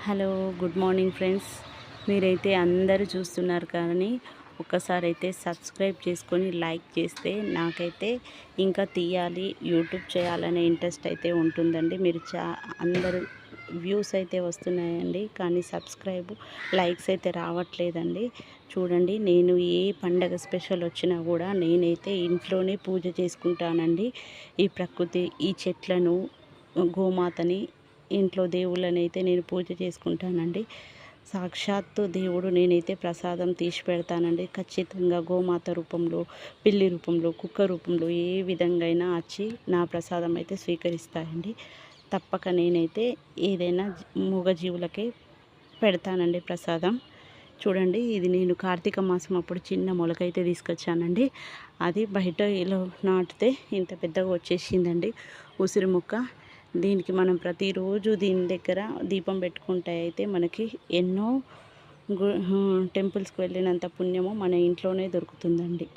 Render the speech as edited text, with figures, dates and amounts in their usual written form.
Hello good morning friends. మీరైతే అందరూ చూస్తున్నారు కానీ ఒక్కసారి అయితే సబ్స్క్రైబ్ చేసుకొని లైక్ చేస్తే నాకైతే ఇంకా తీయాలి యూట్యూబ్ చేయాలనే ఇంట్రెస్ట్ అయితే ఉంటుందండి. మీరు అందరూ వ్యూస్ అయితే వస్తున్నాయండి కానీ లైక్స్ అయితే రావట్లేదండి. చూడండి, నేను ఏ పండగ స్పెషల్ వచ్చినా కూడా నేనైతే ఇంట్లోనే పూజ చేసుకుంటానండి. ఈ ప్రకృతి, ఈ చెట్లను, గోమాతని, ఇంట్లో దేవుళ్ళని అయితే నేను పూజ చేసుకుంటానండి. సాక్షాత్తు దేవుడు నేనైతే ప్రసాదం తీసి పెడతానండి. ఖచ్చితంగా గోమాత రూపంలో, పిల్లి రూపంలో, కుక్క రూపంలో ఏ విధంగా అయినా వచ్చి నా ప్రసాదం అయితే స్వీకరిస్తాయండి. తప్పక నేనైతే ఏదైనా మూగజీవులకే పెడతానండి ప్రసాదం. చూడండి, ఇది నేను కార్తీక మాసం అప్పుడు చిన్న మొలకైతే తీసుకొచ్చానండి. అది బయట ఇలా నాటితే ఇంత పెద్దగా వచ్చేసిందండి ఉసిరి మొక్క. దీనికి మనం ప్రతిరోజు దీని దగ్గర దీపం పెట్టుకుంటే అయితే మనకి ఎన్నో టెంపుల్స్కి వెళ్ళినంత పుణ్యము మన ఇంట్లోనే దొరుకుతుందండి.